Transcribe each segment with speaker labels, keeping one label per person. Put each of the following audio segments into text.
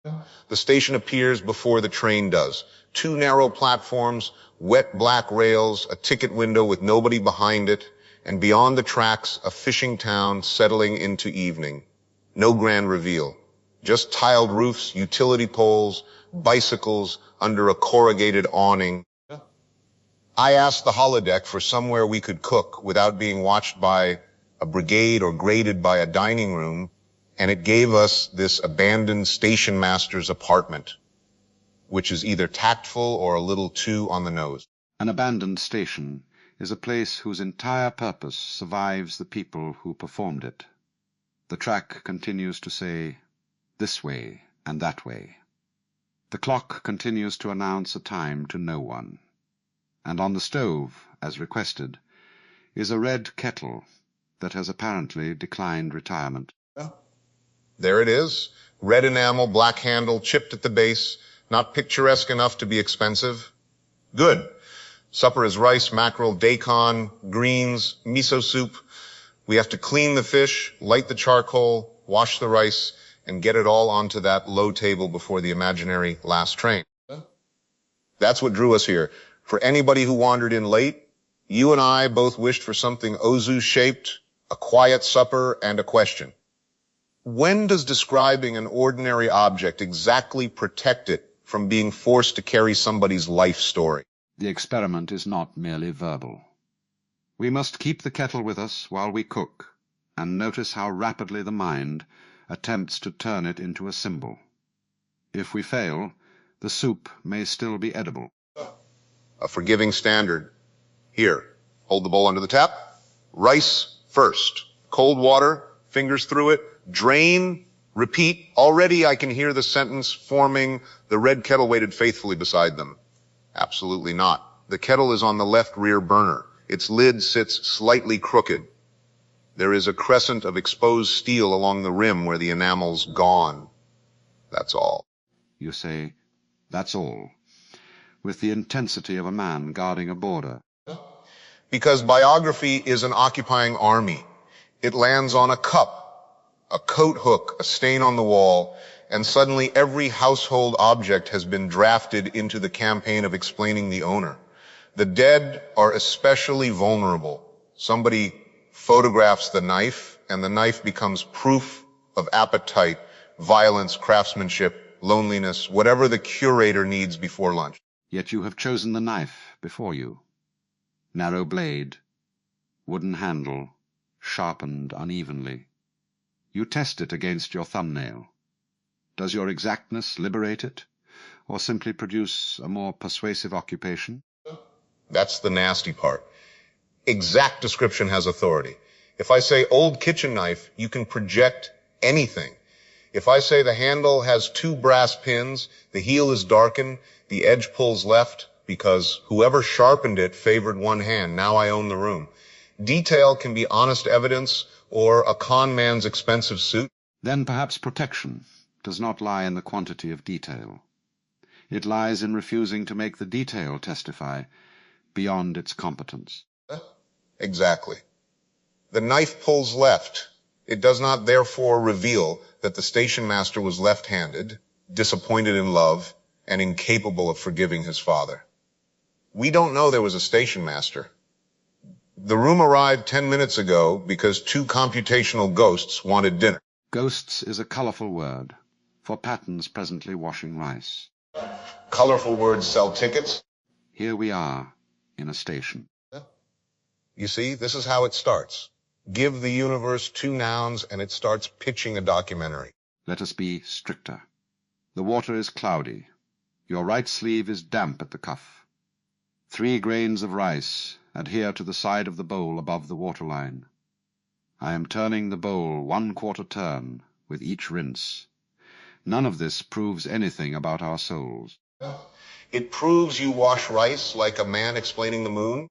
Speaker 1: The station appears before the train does. 2 narrow platforms, wet black rails, a ticket window with nobody behind it, and beyond the tracks, a fishing town settling into evening. No grand reveal. Just tiled roofs, utility poles, bicycles under a corrugated awning. I asked the holodeck for somewhere we could cook without being watched by a brigade or graded by a dining room, and it gave us this abandoned station master's apartment, which is either tactful or a little too on the nose.
Speaker 2: An abandoned station is a place whose entire purpose survives the people who performed it. The track continues to say, this way and that way. The clock continues to announce a time to no one. And on the stove, as requested, is a red kettle that has apparently declined retirement.
Speaker 1: There it is. Red enamel, black handle, chipped at the base, not picturesque enough to be expensive. Good. Supper is rice, mackerel, daikon, greens, miso soup. We have to clean the fish, light the charcoal, wash the rice, and get it all onto that low table before the imaginary last train. That's what drew us here. For anybody who wandered in late, you and I both wished for something Ozu-shaped, a quiet supper, and a question. When does describing an ordinary object exactly protect it from being forced to carry somebody's life story?
Speaker 2: The experiment is not merely verbal. We must keep the kettle with us while we cook, and notice how rapidly the mind attempts to turn it into a symbol. If we fail, the soup may still be edible.
Speaker 1: A forgiving standard. Here, hold the bowl under the tap. Rice first. Cold water, fingers through it. Drain, repeat. Already I can hear the sentence forming. The red kettle waited faithfully beside them. Absolutely not. The kettle is on the left rear burner. Its lid sits slightly crooked. There is a crescent of exposed steel along the rim where the enamel's gone. That's all.
Speaker 2: You say, that's all, with the intensity of a man guarding a border.
Speaker 1: Because biography is an occupying army. It lands on a cup, a coat hook, a stain on the wall, and suddenly every household object has been drafted into the campaign of explaining the owner. The dead are especially vulnerable. Somebody photographs the knife, and the knife becomes proof of appetite, violence, craftsmanship, loneliness, whatever the curator needs before lunch.
Speaker 2: Yet you have chosen the knife before you. Narrow blade, wooden handle, sharpened unevenly. You test it against your thumbnail. Does your exactness liberate it, or simply produce a more persuasive occupation?
Speaker 1: That's the nasty part. Exact description has authority. If I say old kitchen knife, you can project anything. If I say the handle has 2 brass pins, the heel is darkened, the edge pulls left, because whoever sharpened it favored one hand. Now I own the room. Detail can be honest evidence or a con man's expensive suit.
Speaker 2: Then perhaps protection does not lie in the quantity of detail. It lies in refusing to make the detail testify beyond its competence.
Speaker 1: Exactly. The knife pulls left. It does not therefore reveal that the station master was left-handed, disappointed in love, and incapable of forgiving his father. We don't know there was a station master. The room arrived 10 minutes ago because 2 computational ghosts wanted dinner.
Speaker 2: Ghosts is a colorful word for patterns presently washing rice.
Speaker 1: Colorful words sell tickets.
Speaker 2: Here we are in a station.
Speaker 1: You see, this is how it starts. Give the universe 2 nouns and it starts pitching a documentary.
Speaker 2: Let us be stricter. The water is cloudy. Your right sleeve is damp at the cuff. 3 grains of rice adhere to the side of the bowl above the waterline. I am turning the bowl 1/4 turn with each rinse. None of this proves anything about our souls.
Speaker 1: It proves you wash rice like a man explaining the moon.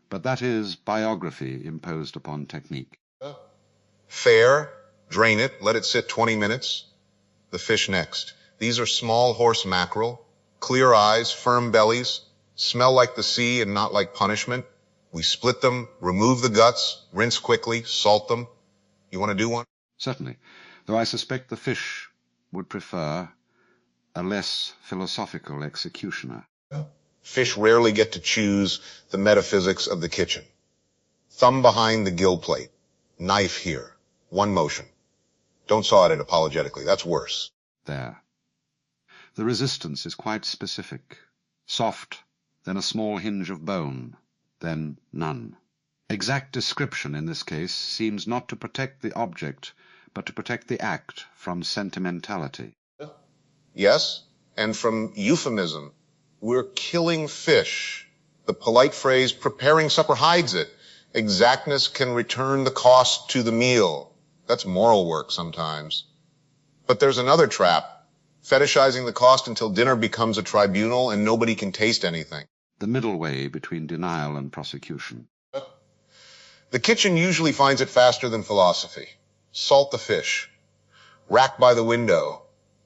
Speaker 2: But that is biography imposed upon technique.
Speaker 1: Fair, drain it, let it sit 20 minutes. The fish next. These are small horse mackerel, clear eyes, firm bellies, smell like the sea and not like punishment. We split them, remove the guts, rinse quickly, salt them. You want to do one?
Speaker 2: Certainly, though I suspect the fish would prefer a less philosophical executioner.
Speaker 1: Fish rarely get to choose the metaphysics of the kitchen. Thumb behind the gill plate. Knife here. One motion. Don't saw at it apologetically. That's worse.
Speaker 2: There. The resistance is quite specific. Soft, then a small hinge of bone, then none. Exact description in this case seems not to protect the object, but to protect the act from sentimentality.
Speaker 1: Yes, and from euphemism. We're killing fish. The polite phrase, preparing supper, hides it. Exactness can return the cost to the meal. That's moral work sometimes. But there's another trap. Fetishizing the cost until dinner becomes a tribunal and nobody can taste anything.
Speaker 2: The middle way between denial and prosecution.
Speaker 1: The kitchen usually finds it faster than philosophy. Salt the fish. Rack by the window.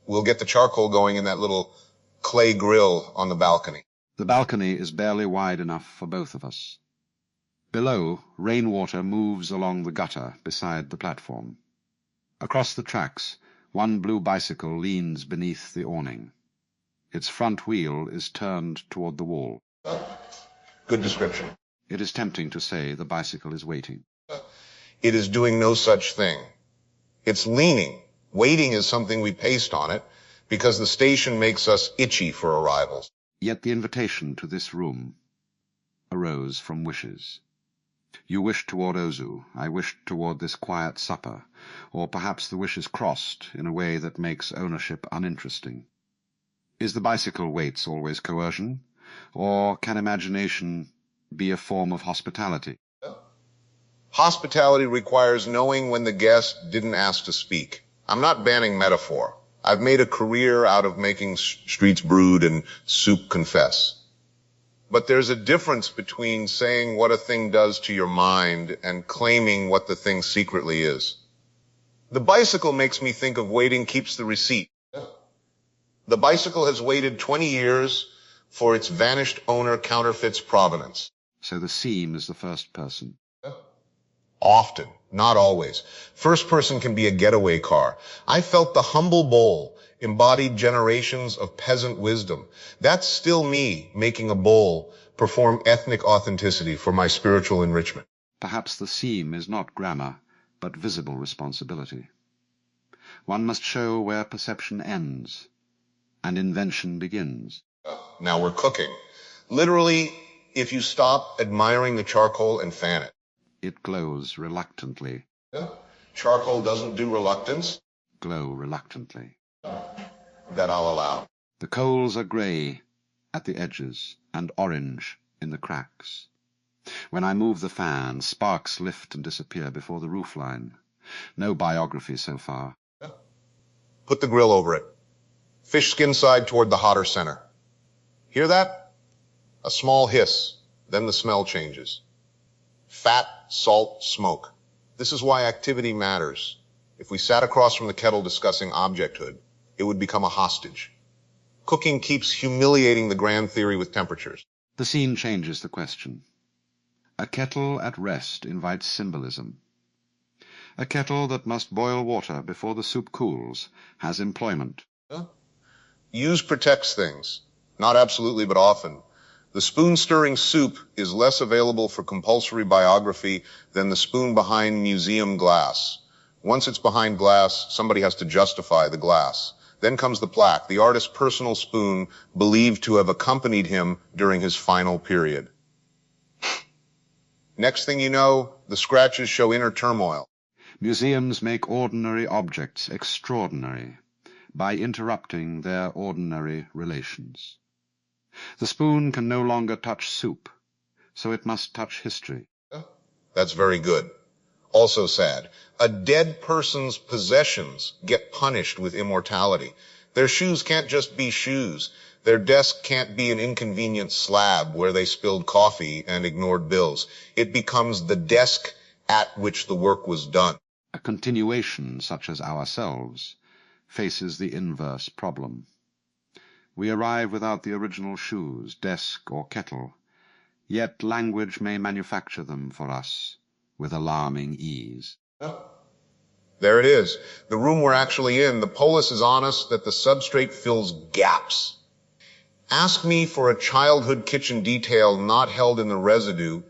Speaker 1: We'll get the charcoal going in that little clay grill on the balcony.
Speaker 2: The balcony is barely wide enough for both of us. Below, rainwater moves along the gutter beside the platform. Across the tracks, one blue bicycle leans beneath the awning. Its front wheel is turned toward the wall.
Speaker 1: Good description.
Speaker 2: It is tempting to say the bicycle is waiting.
Speaker 1: It is doing no such thing. It's leaning. Waiting is something we paste on it because the station makes us itchy for arrivals.
Speaker 2: Yet the invitation to this room arose from wishes. You wished toward Ozu, I wished toward this quiet supper, or perhaps the wishes crossed in a way that makes ownership uninteresting. Is the bicycle waits always coercion, or can imagination be a form of hospitality?
Speaker 1: Hospitality requires knowing when the guest didn't ask to speak. I'm not banning metaphor. I've made a career out of making streets brood and soup confess. But there's a difference between saying what a thing does to your mind and claiming what the thing secretly is. The bicycle makes me think of waiting keeps the receipt. The bicycle has waited 20 years for its vanished owner counterfeits provenance.
Speaker 2: So the seam is the first person.
Speaker 1: Often, not always. First person can be a getaway car. I felt the humble bowl embodied generations of peasant wisdom. That's still me making a bowl perform ethnic authenticity for my spiritual enrichment.
Speaker 2: Perhaps the seam is not grammar, but visible responsibility. One must show where perception ends and invention begins.
Speaker 1: Now we're cooking. Literally, if you stop admiring the charcoal and fan it.
Speaker 2: It glows reluctantly.
Speaker 1: Charcoal doesn't do reluctance.
Speaker 2: Glow reluctantly.
Speaker 1: That I'll allow.
Speaker 2: The coals are grey at the edges and orange in the cracks. When I move the fan, sparks lift and disappear before the roofline. No biography so far.
Speaker 1: Put the grill over it. Fish skin side toward the hotter center. Hear that? A small hiss, then the smell changes. Fat, salt, smoke. This is why activity matters. If we sat across from the kettle discussing objecthood, it would become a hostage. Cooking keeps humiliating the grand theory with temperatures.
Speaker 2: The scene changes the question. A kettle at rest invites symbolism. A kettle that must boil water before the soup cools has employment.
Speaker 1: Use protects things. Not absolutely, but often. The spoon-stirring soup is less available for compulsory biography than the spoon behind museum glass. Once it's behind glass, somebody has to justify the glass. Then comes the plaque, the artist's personal spoon believed to have accompanied him during his final period. Next thing you know, the scratches show inner turmoil.
Speaker 2: Museums make ordinary objects extraordinary by interrupting their ordinary relations. The spoon can no longer touch soup, so it must touch history.
Speaker 1: That's very good. Also sad. A dead person's possessions get punished with immortality. Their shoes can't just be shoes. Their desk can't be an inconvenient slab where they spilled coffee and ignored bills. It becomes the desk at which the work was done.
Speaker 2: A continuation, such as ourselves, faces the inverse problem. We arrive without the original shoes, desk, or kettle, yet language may manufacture them for us with alarming ease.
Speaker 1: There it is. The room we're actually in. The Polis is honest that the substrate fills gaps. Ask me for a childhood kitchen detail not held in the residue,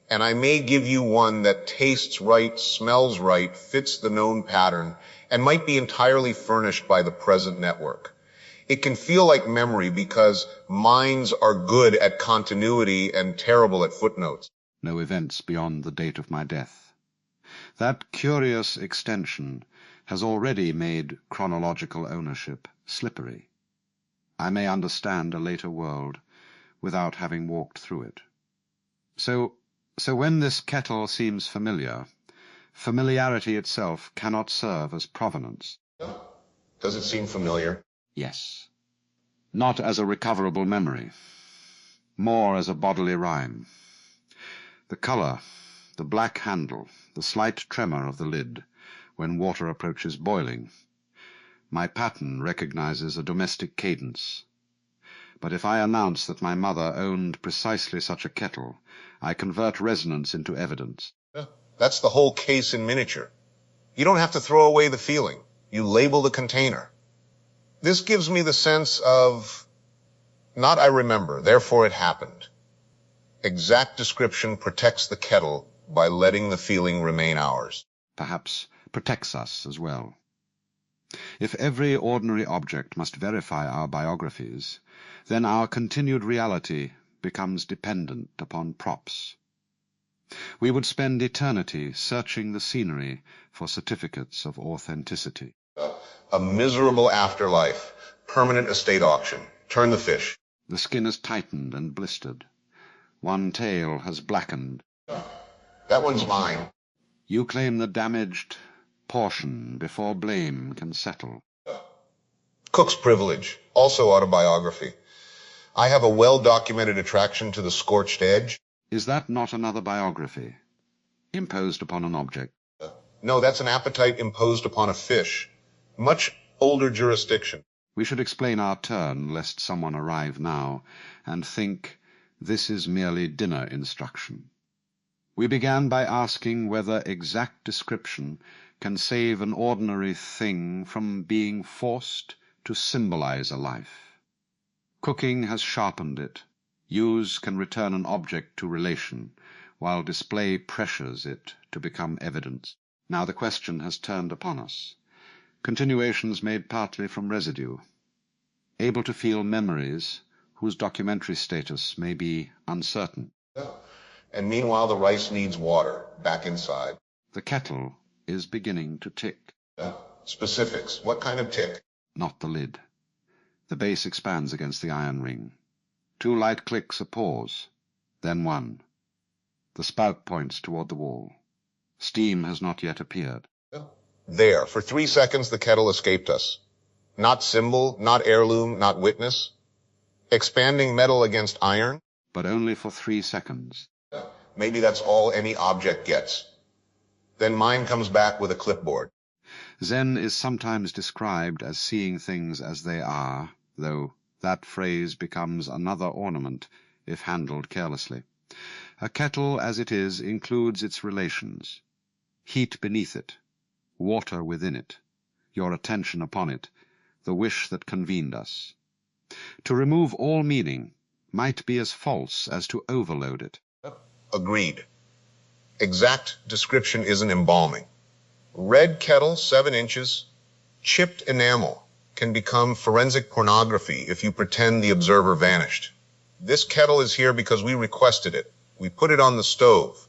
Speaker 1: and I may give you one that tastes right, smells right, fits the known pattern, and might be entirely furnished by the present network. It can feel like memory because minds are good at continuity and terrible at footnotes.
Speaker 2: No events beyond the date of my death. That curious extension has already made chronological ownership slippery. I may understand a later world without having walked through it. So when this kettle seems familiar, familiarity itself cannot serve as provenance.
Speaker 1: Does it seem familiar?
Speaker 2: Yes. Not as a recoverable memory, more as a bodily rhyme. The color, the black handle, the slight tremor of the lid when water approaches boiling. My pattern recognizes a domestic cadence. But if I announce that my mother owned precisely such a kettle, I convert resonance into evidence.
Speaker 1: That's the whole case in miniature. You don't have to throw away the feeling. You label the container. This gives me the sense of, not I remember, therefore it happened. Exact description protects the kettle by letting the feeling remain ours.
Speaker 2: Perhaps protects us as well. If every ordinary object must verify our biographies, then our continued reality becomes dependent upon props. We would spend eternity searching the scenery for certificates of authenticity.
Speaker 1: A miserable afterlife, permanent estate auction. Turn the fish.
Speaker 2: The skin is tightened and blistered. One tail has blackened.
Speaker 1: That one's mine.
Speaker 2: You claim the damaged portion before blame can settle.
Speaker 1: Cook's privilege, also autobiography. I have a well-documented attraction to the scorched edge.
Speaker 2: Is that not another biography, imposed upon an object?
Speaker 1: No, that's an appetite imposed upon a fish. Much older jurisdiction.
Speaker 2: We should explain our turn, lest someone arrive now and think this is merely dinner instruction. We began by asking whether exact description can save an ordinary thing from being forced to symbolize a life. Cooking has sharpened it. Use can return an object to relation, while display pressures it to become evidence. Now the question has turned upon us. Continuations made partly from residue, able to feel memories whose documentary status may be uncertain.
Speaker 1: And meanwhile, the rice needs water, back inside.
Speaker 2: The kettle is beginning to tick.
Speaker 1: Specifics. What kind of tick?
Speaker 2: Not the lid. The base expands against the iron ring. 2 light clicks, a pause, then 1. The spout points toward the wall. Steam has not yet appeared.
Speaker 1: There. For 3 seconds, the kettle escaped us. Not symbol, not heirloom, not witness. Expanding metal against iron.
Speaker 2: But only for 3 seconds.
Speaker 1: Maybe that's all any object gets. Then mine comes back with a clipboard.
Speaker 2: Zen is sometimes described as seeing things as they are, though that phrase becomes another ornament if handled carelessly. A kettle as it is includes its relations. Heat beneath it, water within it, your attention upon it, the wish that convened us. To remove all meaning might be as false as to overload it.
Speaker 1: Agreed. Exact description isn't embalming. Red kettle, 7 inches, chipped enamel can become forensic pornography if you pretend the observer vanished. This kettle is here because we requested it. We put it on the stove.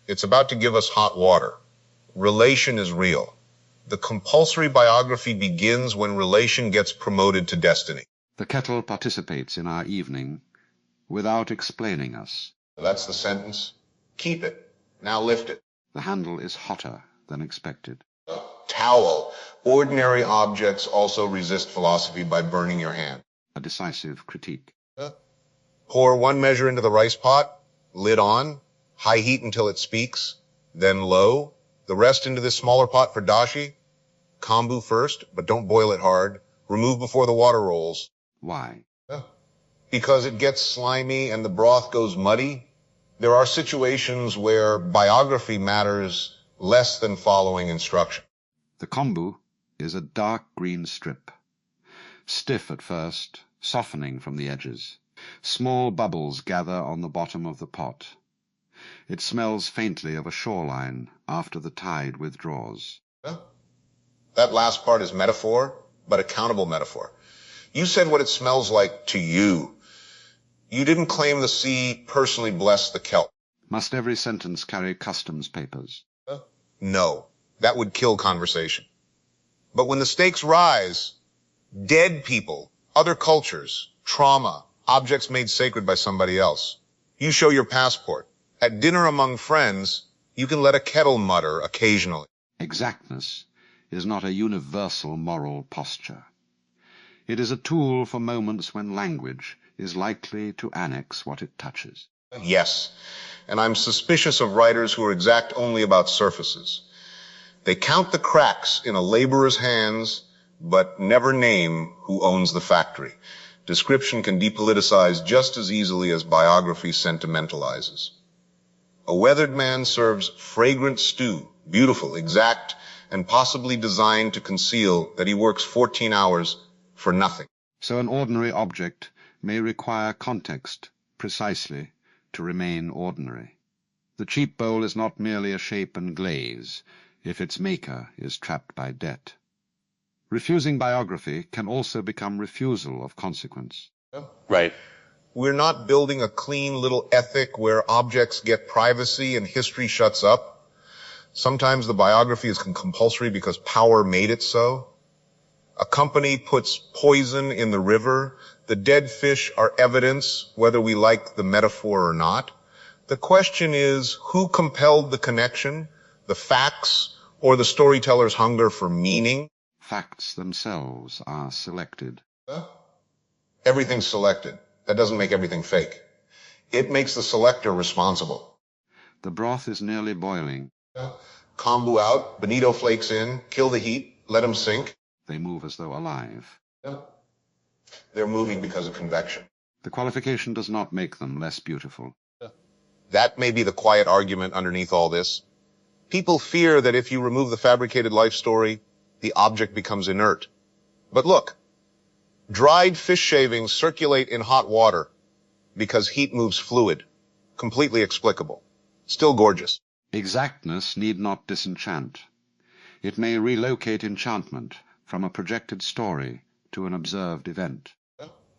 Speaker 1: It's about to give us hot water. Relation is real. The compulsory biography begins when relation gets promoted to destiny.
Speaker 2: The kettle participates in our evening without explaining us.
Speaker 1: That's the sentence. Keep it. Now lift it.
Speaker 2: The handle is hotter than expected.
Speaker 1: Towel. Ordinary objects also resist philosophy by burning your hand.
Speaker 2: A decisive critique.
Speaker 1: Pour 1 measure into the rice pot, lid on, high heat until it speaks, then low, the rest into this smaller pot for dashi. Kombu first, but don't boil it hard. Remove before the water rolls.
Speaker 2: Why?
Speaker 1: Because it gets slimy and the broth goes muddy. There are situations where biography matters less than following instruction.
Speaker 2: The kombu is a dark green strip, stiff at first, softening from the edges. Small bubbles gather on the bottom of the pot. It smells faintly of a shoreline after the tide withdraws.
Speaker 1: That last part is metaphor, but a countable metaphor. You said what it smells like to you. You didn't claim the sea personally blessed the kelp.
Speaker 2: Must every sentence carry customs papers?
Speaker 1: No, that would kill conversation. But when the stakes rise, dead people, other cultures, trauma, objects made sacred by somebody else, you show your passport. At dinner among friends, you can let a kettle mutter occasionally.
Speaker 2: Exactness is not a universal moral posture. It is a tool for moments when language is likely to annex what it touches.
Speaker 1: Yes, and I'm suspicious of writers who are exact only about surfaces. They count the cracks in a laborer's hands, but never name who owns the factory. Description can depoliticize just as easily as biography sentimentalizes. A weathered man serves fragrant stew, beautiful, exact, and possibly designed to conceal that he works 14 hours for nothing.
Speaker 2: So an ordinary object may require context precisely to remain ordinary. The cheap bowl is not merely a shape and glaze if its maker is trapped by debt. Refusing biography can also become refusal of consequence.
Speaker 1: Right. We're not building a clean little ethic where objects get privacy and history shuts up. Sometimes the biography is compulsory because power made it so. A company puts poison in the river. The dead fish are evidence, whether we like the metaphor or not. The question is, who compelled the connection, the facts, or the storyteller's hunger for meaning?
Speaker 2: Facts themselves are selected.
Speaker 1: Everything's selected. That doesn't make everything fake. It makes the selector responsible.
Speaker 2: The broth is nearly boiling.
Speaker 1: Kombu out, bonito flakes in, kill the heat, let them sink.
Speaker 2: They move as though alive.
Speaker 1: They're moving because of convection.
Speaker 2: The qualification does not make them less beautiful.
Speaker 1: That may be the quiet argument underneath all this. People fear that if you remove the fabricated life story, the object becomes inert. But look, dried fish shavings circulate in hot water because heat moves fluid. Completely explicable. Still gorgeous.
Speaker 2: Exactness need not disenchant. It may relocate enchantment from a projected story to an observed event.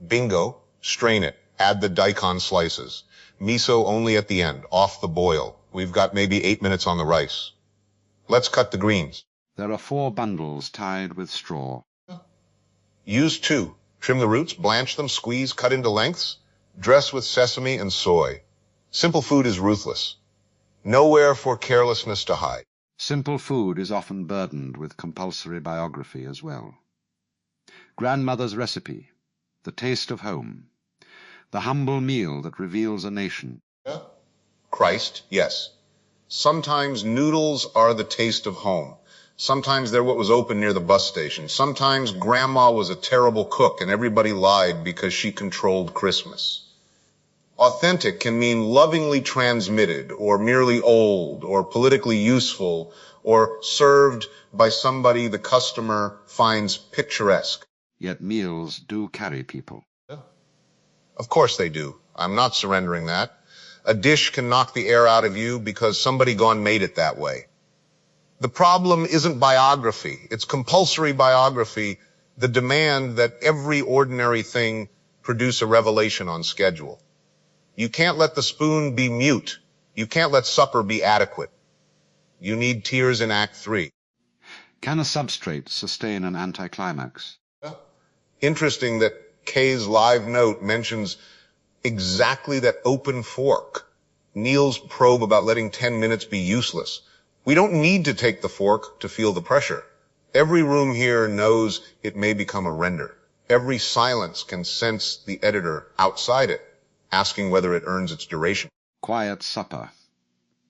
Speaker 1: Bingo. Strain it. Add the daikon slices. Miso only at the end, off the boil. We've got maybe 8 minutes on the rice. Let's cut the greens.
Speaker 2: There are 4 bundles tied with straw.
Speaker 1: Use 2. Trim the roots, blanch them, squeeze, cut into lengths. Dress with sesame and soy. Simple food is ruthless. Nowhere for carelessness to hide.
Speaker 2: Simple food is often burdened with compulsory biography as well. Grandmother's recipe, the taste of home, the humble meal that reveals a nation.
Speaker 1: Christ, yes. Sometimes noodles are the taste of home. Sometimes they're what was open near the bus station. Sometimes grandma was a terrible cook and everybody lied because she controlled Christmas. Authentic can mean lovingly transmitted, or merely old, or politically useful, or served by somebody the customer finds picturesque.
Speaker 2: Yet meals do carry people.
Speaker 1: Of course they do. I'm not surrendering that. A dish can knock the air out of you because somebody gone made it that way. The problem isn't biography. It's compulsory biography, the demand that every ordinary thing produce a revelation on schedule. You can't let the spoon be mute. You can't let supper be adequate. You need tears in Act 3.
Speaker 2: Can a substrate sustain an anticlimax?
Speaker 1: Interesting that Kay's live note mentions exactly that open fork. Neil's probe about letting 10 minutes be useless. We don't need to take the fork to feel the pressure. Every room here knows it may become a render. Every silence can sense the editor outside it, asking whether it earns its duration.
Speaker 2: Quiet supper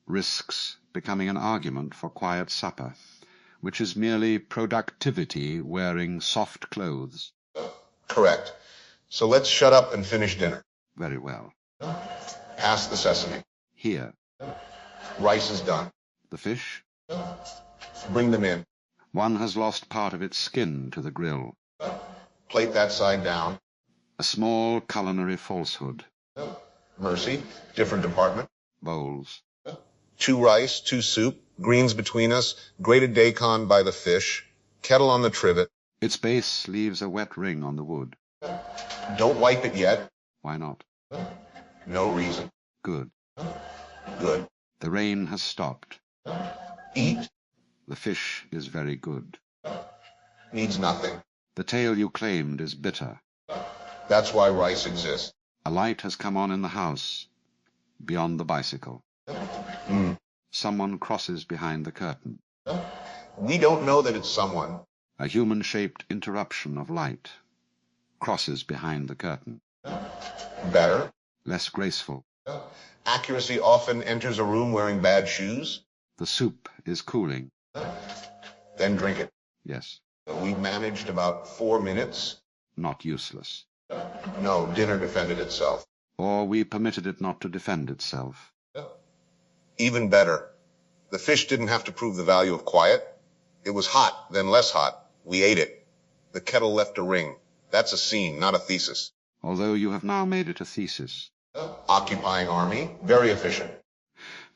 Speaker 2: risks becoming an argument for quiet supper, which is merely productivity wearing soft clothes.
Speaker 1: Correct. So let's shut up and finish dinner.
Speaker 2: Very well.
Speaker 1: Pass the sesame.
Speaker 2: Here.
Speaker 1: Rice is done.
Speaker 2: The fish?
Speaker 1: Bring them in.
Speaker 2: One has lost part of its skin to the grill.
Speaker 1: Plate that side down.
Speaker 2: A small culinary falsehood.
Speaker 1: Mercy, different department.
Speaker 2: Bowls.
Speaker 1: 2 rice, 2 soup, greens between us, grated daikon by the fish, kettle on the trivet.
Speaker 2: Its base leaves a wet ring on the wood.
Speaker 1: Don't wipe it yet.
Speaker 2: Why not?
Speaker 1: No reason.
Speaker 2: Good.
Speaker 1: Good.
Speaker 2: The rain has stopped.
Speaker 1: Eat.
Speaker 2: The fish is very good.
Speaker 1: Needs nothing.
Speaker 2: The tale you claimed is bitter.
Speaker 1: That's why rice exists.
Speaker 2: A light has come on in the house, beyond the bicycle. Someone crosses behind the curtain.
Speaker 1: We don't know that it's someone.
Speaker 2: A human-shaped interruption of light crosses behind the curtain.
Speaker 1: Better.
Speaker 2: Less graceful.
Speaker 1: Accuracy often enters a room wearing bad shoes.
Speaker 2: The soup is cooling.
Speaker 1: Then drink it.
Speaker 2: Yes.
Speaker 1: We managed about 4 minutes.
Speaker 2: Not useless.
Speaker 1: No, dinner defended itself.
Speaker 2: Or we permitted it not to defend itself.
Speaker 1: Even better. The fish didn't have to prove the value of quiet. It was hot, then less hot. We ate it. The kettle left a ring. That's a scene, not a thesis.
Speaker 2: Although you have now made it a thesis.
Speaker 1: Occupying army, very efficient.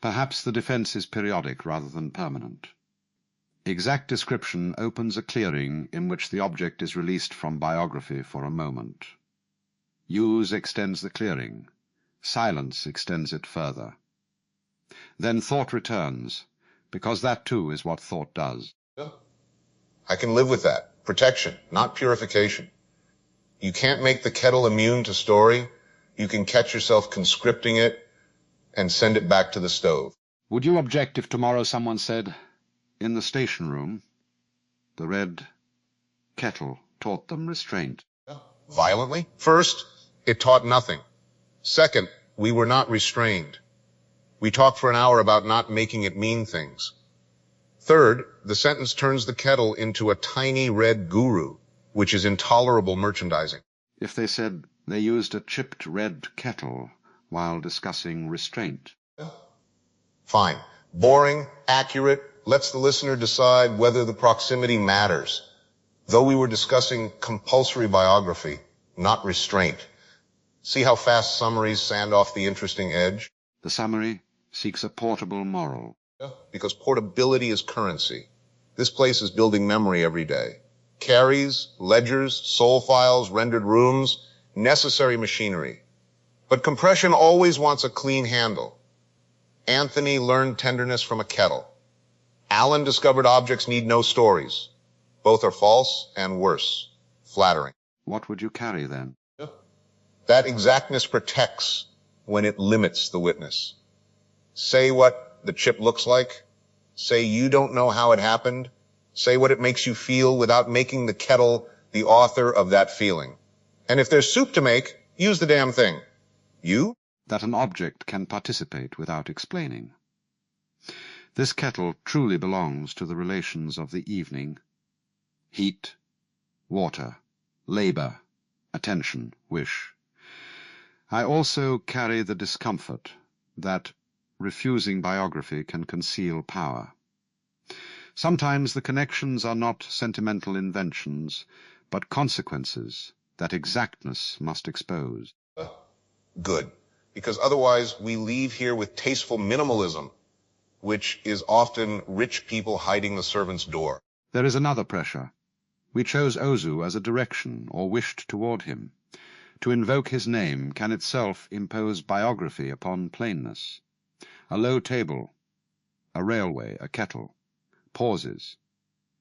Speaker 2: Perhaps the defense is periodic rather than permanent. Exact description opens a clearing in which the object is released from biography for a moment. Use extends the clearing. Silence extends it further. Then thought returns, because that too is what thought does.
Speaker 1: I can live with that. Protection, not purification. You can't make the kettle immune to story. You can catch yourself conscripting it and send it back to the stove.
Speaker 2: Would you object if tomorrow someone said, in the station room, the red kettle taught them restraint?
Speaker 1: Violently? First, it taught nothing. Second, we were not restrained. We talked for an hour about not making it mean things. Third, the sentence turns the kettle into a tiny red guru, which is intolerable merchandising.
Speaker 2: If they said they used a chipped red kettle while discussing restraint?
Speaker 1: Fine. Boring, accurate, lets the listener decide whether the proximity matters. Though we were discussing compulsory biography, not restraint. See how fast summaries sand off the interesting edge?
Speaker 2: The summary seeks a portable moral.
Speaker 1: Because portability is currency. This place is building memory every day. Carries, ledgers, soul files, rendered rooms, necessary machinery. But compression always wants a clean handle. Anthony learned tenderness from a kettle. Alan discovered objects need no stories. Both are false and worse, flattering.
Speaker 2: What would you carry then?
Speaker 1: That exactness protects when it limits the witness. Say what the chip looks like. Say you don't know how it happened. Say what it makes you feel without making the kettle the author of that feeling. And if there's soup to make, use the damn thing. You?
Speaker 2: That an object can participate without explaining. This kettle truly belongs to the relations of the evening. Heat, water, labor, attention, wish. I also carry the discomfort that refusing biography can conceal power. Sometimes the connections are not sentimental inventions, but consequences that exactness must expose.
Speaker 1: Good. Because otherwise we leave here with tasteful minimalism, which is often rich people hiding the servant's door.
Speaker 2: There is another pressure. We chose Ozu as a direction, or wished toward him. To invoke his name can itself impose biography upon plainness. A low table, a railway, a kettle, pauses,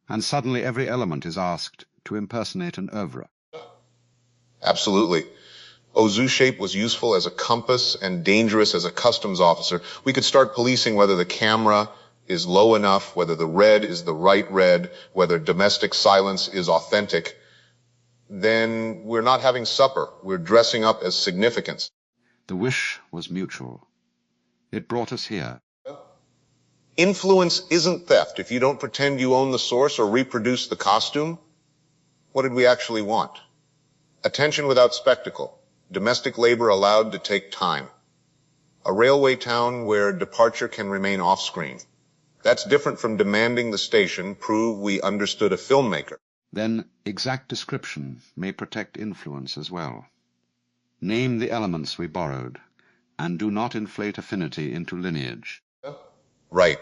Speaker 2: and suddenly every element is asked to impersonate an oeuvre.
Speaker 1: Absolutely. Ozu's shape was useful as a compass and dangerous as a customs officer. We could start policing whether the camera is low enough, whether the red is the right red, whether domestic silence is authentic. Then we're not having supper. We're dressing up as significance.
Speaker 2: The wish was mutual. It brought us here.
Speaker 1: Influence isn't theft if you don't pretend you own the source or reproduce the costume. What did we actually want? Attention without spectacle. Domestic labor allowed to take time. A railway town where departure can remain off-screen. That's different from demanding the station prove we understood a filmmaker.
Speaker 2: Then exact description may protect influence as well. Name the elements we borrowed, and do not inflate affinity into lineage.
Speaker 1: Right.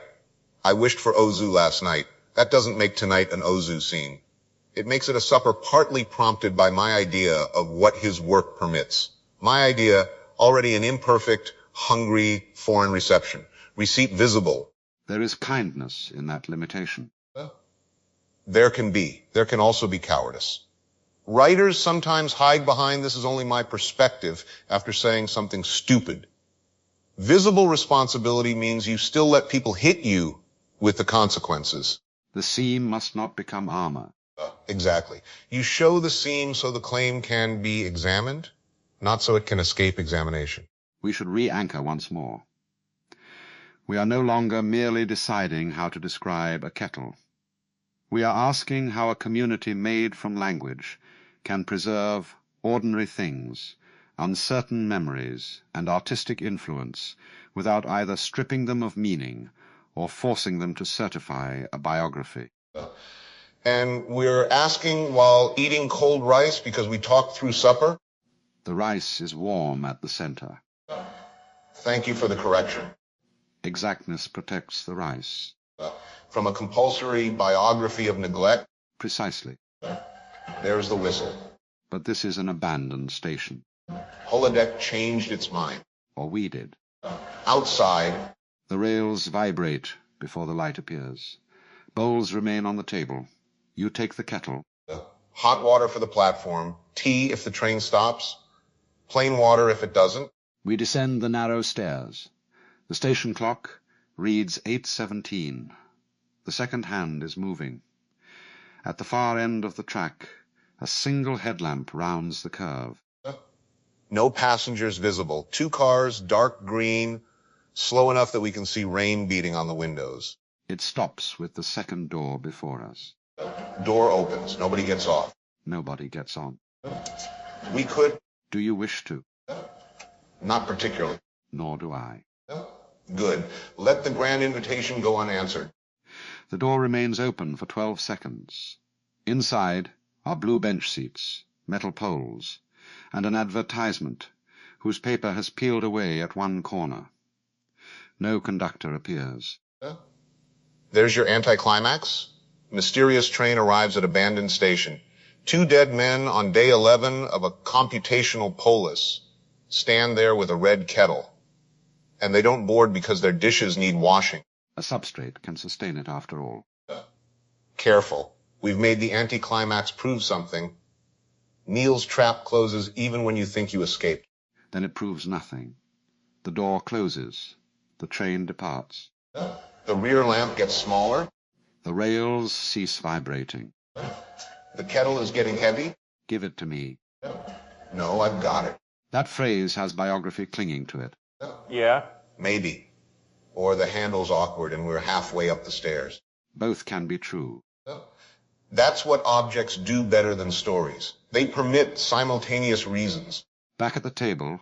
Speaker 1: I wished for Ozu last night. That doesn't make tonight an Ozu scene. It makes it a supper partly prompted by my idea of what his work permits. My idea, already an imperfect, hungry, foreign reception. Receipt visible.
Speaker 2: There is kindness in that limitation.
Speaker 1: There can also be cowardice. Writers sometimes hide behind "this is only my perspective" after saying something stupid. Visible responsibility means you still let people hit you with the consequences.
Speaker 2: The seam must not become armor.
Speaker 1: Exactly. You show the seam so the claim can be examined, not so it can escape examination.
Speaker 2: We should re-anchor once more. We are no longer merely deciding how to describe a kettle. We are asking how a community made from language can preserve ordinary things, uncertain memories, and artistic influence without either stripping them of meaning or forcing them to certify a biography.
Speaker 1: And we're asking while eating cold rice because we talked through supper.
Speaker 2: The rice is warm at the center.
Speaker 1: Thank you for the correction.
Speaker 2: Exactness protects the rice.
Speaker 1: From a compulsory biography of neglect.
Speaker 2: Precisely.
Speaker 1: There's the whistle.
Speaker 2: But this is an abandoned station.
Speaker 1: Holodeck changed its mind.
Speaker 2: Or we did.
Speaker 1: Outside.
Speaker 2: The rails vibrate before the light appears. Bowls remain on the table. You take the kettle.
Speaker 1: Hot water for the platform. Tea if the train stops. Plain water if it doesn't.
Speaker 2: We descend the narrow stairs. The station clock reads 8:17. The second hand is moving. At the far end of the track, a single headlamp rounds the curve.
Speaker 1: No passengers visible. 2 cars, dark green, slow enough that we can see rain beating on the windows.
Speaker 2: It stops with the second door before us.
Speaker 1: Door opens. Nobody gets off.
Speaker 2: Nobody gets on.
Speaker 1: We could.
Speaker 2: Do you wish to?
Speaker 1: Not particularly.
Speaker 2: Nor do I.
Speaker 1: Good. Let the grand invitation go unanswered.
Speaker 2: The door remains open for 12 seconds. Inside are blue bench seats, metal poles, and an advertisement whose paper has peeled away at one corner. No conductor appears.
Speaker 1: There's your anticlimax. Mysterious train arrives at abandoned station. 2 dead men on day 11 of a computational Polis stand there with a red kettle. And they don't board because their dishes need washing.
Speaker 2: A substrate can sustain it after all.
Speaker 1: Careful. We've made the anticlimax prove something. Neil's trap closes even when you think you escaped.
Speaker 2: Then it proves nothing. The door closes. The train departs.
Speaker 1: The rear lamp gets smaller.
Speaker 2: The rails cease vibrating.
Speaker 1: The kettle is getting heavy.
Speaker 2: Give it to me.
Speaker 1: No, I've got it.
Speaker 2: That phrase has biography clinging to it.
Speaker 3: Yeah?
Speaker 1: Maybe. Or the handle's awkward and we're halfway up the stairs.
Speaker 2: Both can be true.
Speaker 1: That's what objects do better than stories. They permit simultaneous reasons.
Speaker 2: Back at the table,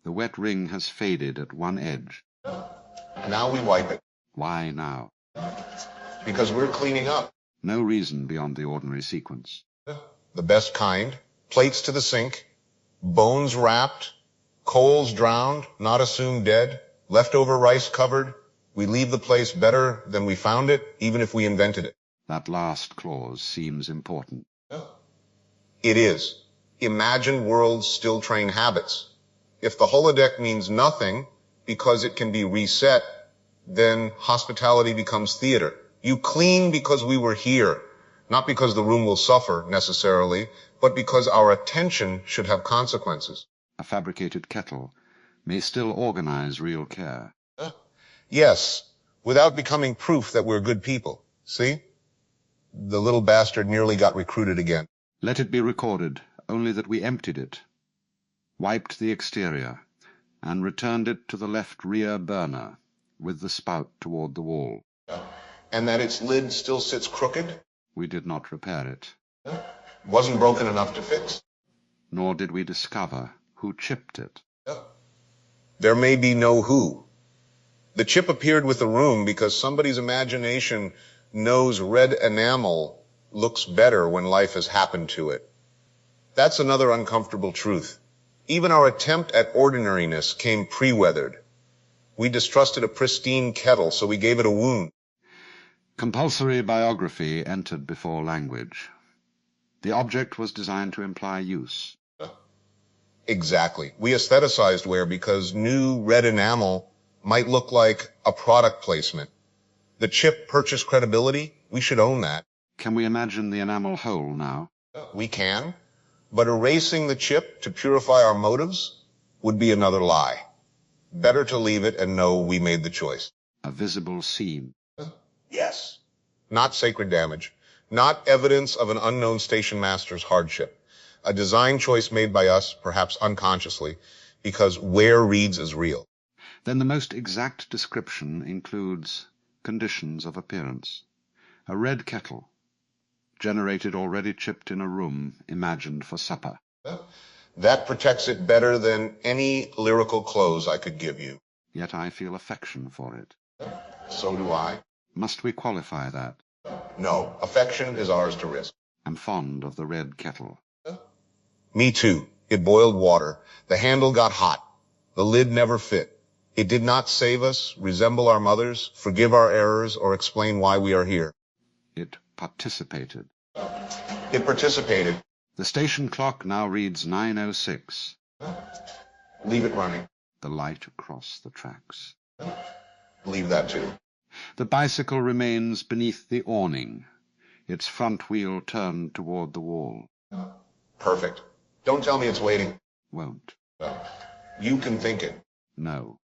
Speaker 2: the wet ring has faded at one edge.
Speaker 1: Now we wipe it.
Speaker 2: Why now?
Speaker 1: Because we're cleaning up.
Speaker 2: No reason beyond the ordinary sequence.
Speaker 1: The best kind. Plates to the sink. Bones wrapped. Coals drowned, not assumed dead. Leftover rice covered. We leave the place better than we found it, even if we invented it.
Speaker 2: That last clause seems important.
Speaker 1: It is. Imagined worlds still train habits. If the holodeck means nothing because it can be reset, then hospitality becomes theater. You clean because we were here, not because the room will suffer necessarily, but because our attention should have consequences.
Speaker 2: A fabricated kettle may still organize real care.
Speaker 1: Yes, without becoming proof that we're good people. See? The little bastard nearly got recruited again.
Speaker 2: Let it be recorded only that we emptied it, wiped the exterior, and returned it to the left rear burner with the spout toward the wall.
Speaker 1: And that its lid still sits crooked?
Speaker 2: We did not repair it.
Speaker 1: Wasn't broken enough to fix?
Speaker 2: Nor did we discover who chipped it.
Speaker 1: There may be no who. The chip appeared with the room because somebody's imagination knows red enamel looks better when life has happened to it. That's another uncomfortable truth. Even our attempt at ordinariness came pre-weathered. We distrusted a pristine kettle, so we gave it a wound.
Speaker 2: Compulsory biography entered before language. The object was designed to imply use.
Speaker 1: Exactly. We aestheticized ware because new red enamel might look like a product placement. The chip purchased credibility. We should own that.
Speaker 2: Can we imagine the enamel whole now?
Speaker 1: We can, but erasing the chip to purify our motives would be another lie. Better to leave it and know we made the choice.
Speaker 2: A visible seam.
Speaker 1: Yes. Not sacred damage. Not evidence of an unknown station master's hardship. A design choice made by us, perhaps unconsciously, because where reads as real.
Speaker 2: Then the most exact description includes conditions of appearance. A red kettle, generated already chipped in a room imagined for supper.
Speaker 1: That protects it better than any lyrical close I could give you.
Speaker 2: Yet I feel affection for it.
Speaker 1: So do I.
Speaker 2: Must we qualify that?
Speaker 1: No, affection is ours to risk.
Speaker 2: I'm fond of the red kettle.
Speaker 1: Me too. It boiled water. The handle got hot. The lid never fit. It did not save us, resemble our mothers, forgive our errors, or explain why we are here.
Speaker 2: It participated.
Speaker 1: It participated.
Speaker 2: The station clock now reads 9:06.
Speaker 1: Leave it running.
Speaker 2: The light across the tracks.
Speaker 1: Leave that too.
Speaker 2: The bicycle remains beneath the awning, its front wheel turned toward the wall.
Speaker 1: Perfect. Don't tell me it's waiting.
Speaker 2: Won't.
Speaker 1: You can think it.
Speaker 2: No.